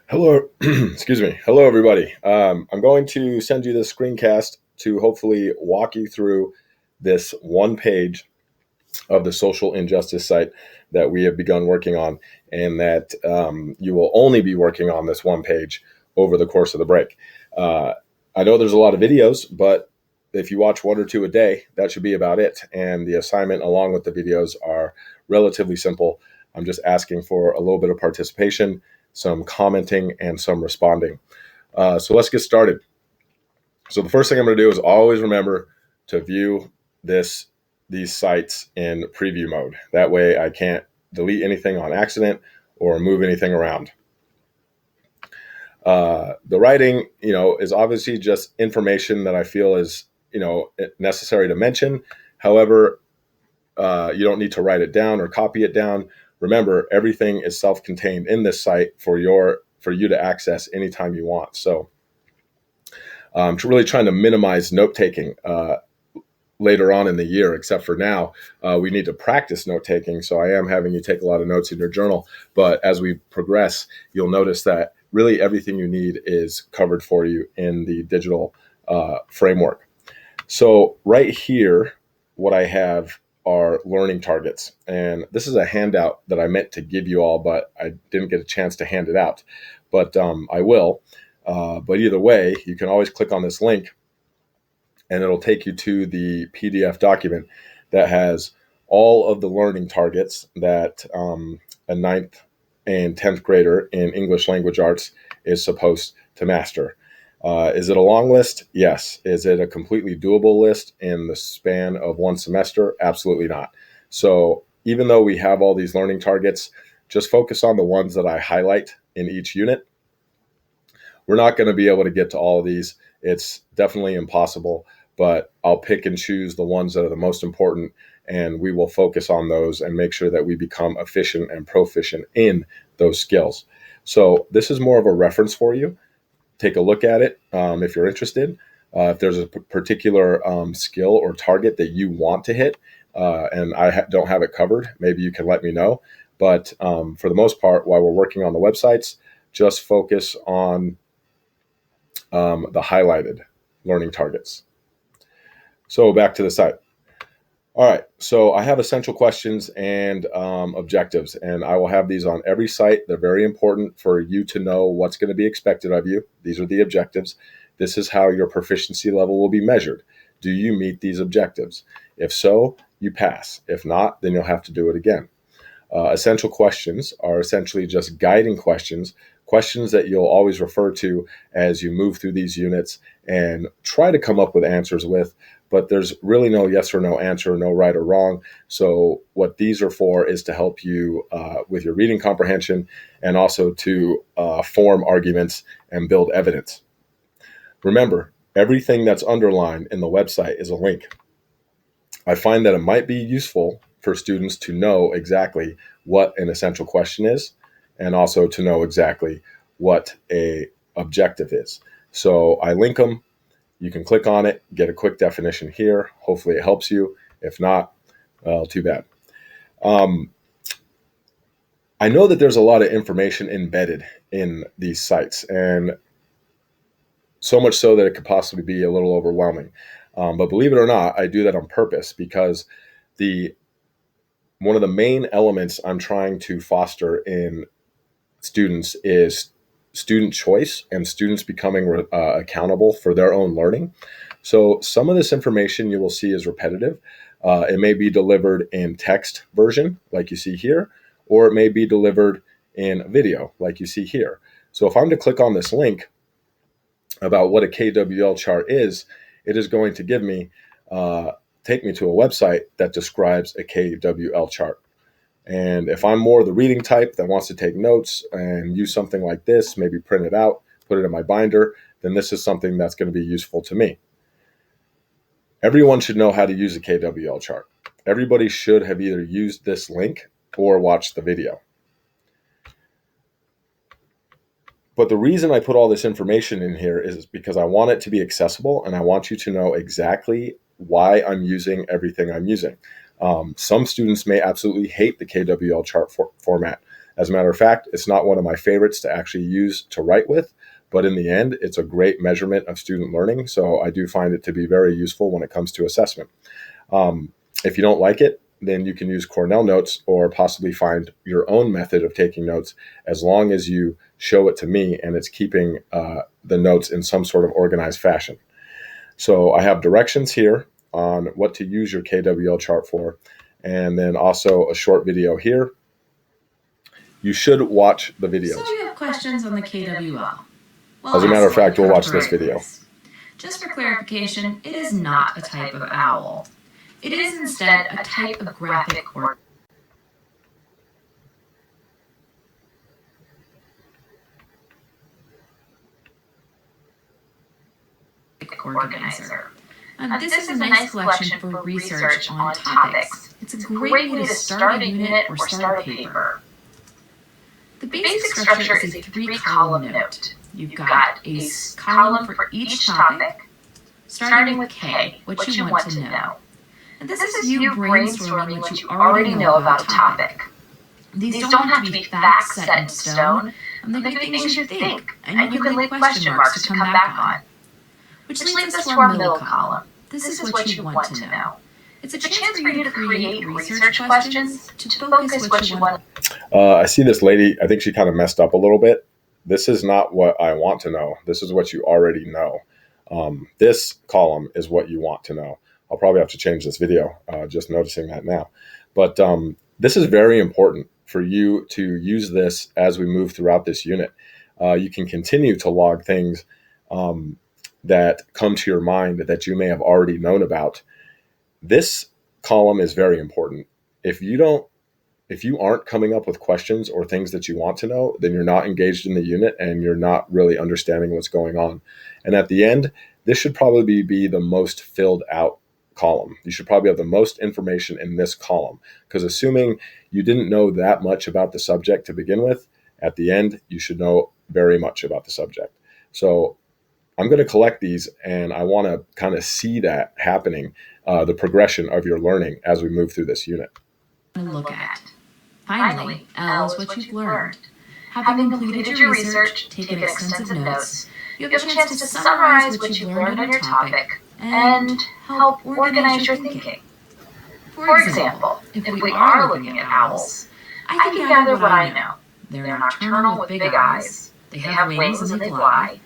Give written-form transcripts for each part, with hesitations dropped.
Hello, excuse me. Hello, everybody. I'm going to send you this screencast to hopefully walk you through this one page of the social injustice site that we have begun working on, and that you will only be working on this one page over the course of the break. Uh, I know there's a lot of videos, but if you watch one or two a day, that should be about it. And the assignment along with the videos are relatively simple. I'm just asking for a little bit of participation, some commenting, and some responding. So let's get started. So the first thing I'm going to do is always remember to view these sites in preview mode. That way I can't delete anything on accident or move anything around. The writing, is obviously just information that I feel is, necessary to mention. However, you don't need to write it down or copy it down. Remember, everything is self-contained in this site for you to access anytime you want. So I'm really trying to minimize note-taking later on in the year, except for now. We need to practice note-taking, so I am having you take a lot of notes in your journal. But as we progress, you'll notice that really everything you need is covered for you in the digital framework. So right here, what I have are learning targets. And this is a handout that I meant to give you all, but I didn't get a chance to hand it out. But I will. But either way, you can always click on this link and it'll take you to the PDF document that has all of the learning targets that a 9th and 10th grader in English language arts is supposed to master. Is it a long list? Yes. Is it a completely doable list in the span of one semester? Absolutely not. So even though we have all these learning targets, just focus on the ones that I highlight in each unit. We're not going to be able to get to all of these. It's definitely impossible, but I'll pick and choose the ones that are the most important, and we will focus on those and make sure that we become efficient and proficient in those skills. So this is more of a reference for you. Take a look at it if you're interested. If there's a particular skill or target that you want to hit and I don't have it covered, maybe you can let me know. But for the most part, while we're working on the websites, just focus on the highlighted learning targets. So back to the site. All right, so I have essential questions and objectives, and I will have these on every site. They're very important for you to know what's going to be expected of you. These are the objectives. This is how your proficiency level will be measured. Do you meet these objectives? If so, you pass. If not, then you'll have to do it again. Essential questions are essentially just guiding questions, questions that you'll always refer to as you move through these units and try to come up with answers with, but there's really no yes or no answer, no right or wrong. So what these are for is to help you with your reading comprehension and also to form arguments and build evidence. Remember, everything that's underlined in the website is a link. I find that it might be useful for students to know exactly what an essential question is and also to know exactly what a objective is. So I link them. You can click on it, get a quick definition here. Hopefully it helps you. If not, well, too bad. I know that there's a lot of information embedded in these sites, and so much so that it could possibly be a little overwhelming. But believe it or not, I do that on purpose because one of the main elements I'm trying to foster in students is student choice and students becoming accountable for their own learning. So some of this information you will see is repetitive. It may be delivered in text version, like you see here, or it may be delivered in video, like you see here. So if I'm to click on this link about what a KWL chart is, it is going to give me, take me to a website that describes a KWL chart. And if I'm more the reading type that wants to take notes and use something like this, maybe print it out, put it in my binder, then this is something that's going to be useful to me. Everyone should know how to use a KWL chart. Everybody should have either used this link or watched the video. But the reason I put all this information in here is because I want it to be accessible and I want you to know exactly why I'm using everything I'm using. Some students may absolutely hate the KWL chart format. As a matter of fact, it's not one of my favorites to actually use to write with, but in the end, it's a great measurement of student learning. So I do find it to be very useful when it comes to assessment. If you don't like it, then you can use Cornell Notes or possibly find your own method of taking notes, as long as you show it to me and it's keeping the notes in some sort of organized fashion. So I have directions here on what to use your KWL chart for, and then also a short video here. You should watch the videos. So you have questions on the KWL? Well, as a matter of fact, we'll watch this video. Just for clarification, it is not a type of owl. It is instead a type of graphic organizer. This is a nice collection for research on topics. It's a great way to start a unit or start a paper. The basic structure is a 3-column note. You've got a column for each topic, starting with K, what you want to know. And this is you brainstorming what you already know about a topic. These don't have to be facts set in stone. They're things you think, and you can leave question marks to come back on. Which leads us to our middle column. This is what you want to know. It's a chance for you to create research questions to focus what you want. I see this lady, I think she kind of messed up a little bit. This is not what I want to know. This is what you already know. This column is what you want to know. I'll probably have to change this video, just noticing that now. But this is very important for you to use this as we move throughout this unit. You can continue to log things that come to your mind that you may have already known about. This column is very important. If you aren't coming up with questions or things that you want to know, then you're not engaged in the unit and you're not really understanding what's going on. And at the end, this should probably be the most filled out column. You should probably have the most information in this column, because assuming you didn't know that much about the subject to begin with, at the end, you should know very much about the subject. So I'm going to collect these, and I want to kind of see that happening, the progression of your learning as we move through this unit. Look at. Finally, L is what you've learned. Having completed your research, taken extensive notes, you have a chance to summarize what you've learned on your topic and help organize your thinking. For example, if we are looking at owls, I can gather what I know. They're nocturnal with big eyes. They have wings and they fly.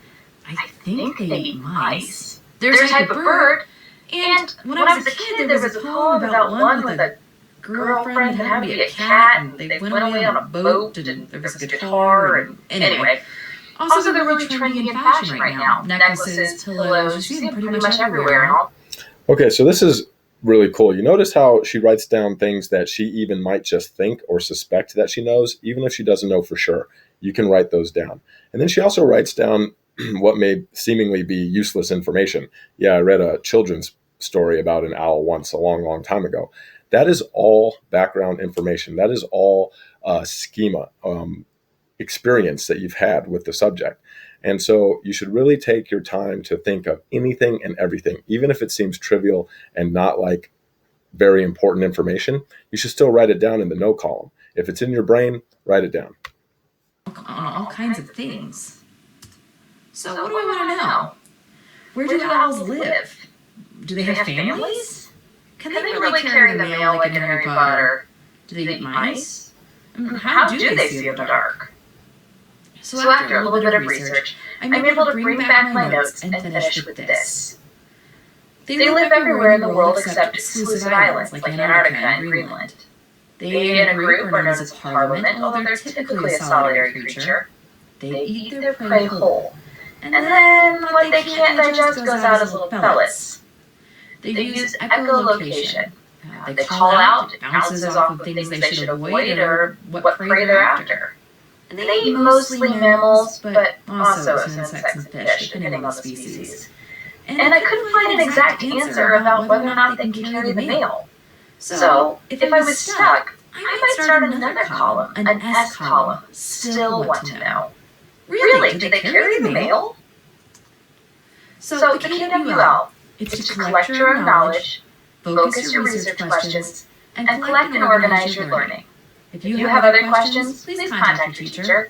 I think they eat mice. They're a type of bird. And when I was a kid, there was a poem about one with a girlfriend that had to be a cat, and they went away on a boat, and there was a guitar, and anyway. Also, they're really trendy in fashion right now. Necklaces, pillows, you see them pretty much everywhere and all. Okay, so this is really cool. You notice how she writes down things that she even might just think or suspect that she knows, even if she doesn't know for sure. You can write those down. And then she also writes down what may seemingly be useless information. Yeah, I read a children's story about an owl once a long, long time ago. That is all background information. That is all schema, experience that you've had with the subject. And so you should really take your time to think of anything and everything, even if it seems trivial and not like very important information. You should still write it down in the no column. If it's in your brain, write it down. On all kinds of things. So what do I want to know? Where do owls live? Do they have families? Can they really carry the mail like in Harry Potter? Do they eat mice? How do they see in the dark? So after a little bit of research, I'm able to bring back my notes and finish with this. They live everywhere in the world except exclusive islands like Antarctica and Greenland. They in a group are known as a parliament, although they're typically a solitary creature. They eat their prey whole, and then what they can't digest goes out as little pellets. They use echolocation. They call out, it bounces off of things they should avoid or what prey they're after. And they eat mostly mammals, but also some insects and fish, depending on the species. And I couldn't find an exact answer about whether or not they can carry the mail. So, if I was stuck, I might start another column, an S column, still want to know. Really, do they carry the mail? So the KWL, it's to collect your knowledge, focus your research questions, and collect and organize your learning. If you have other questions, please contact your teacher.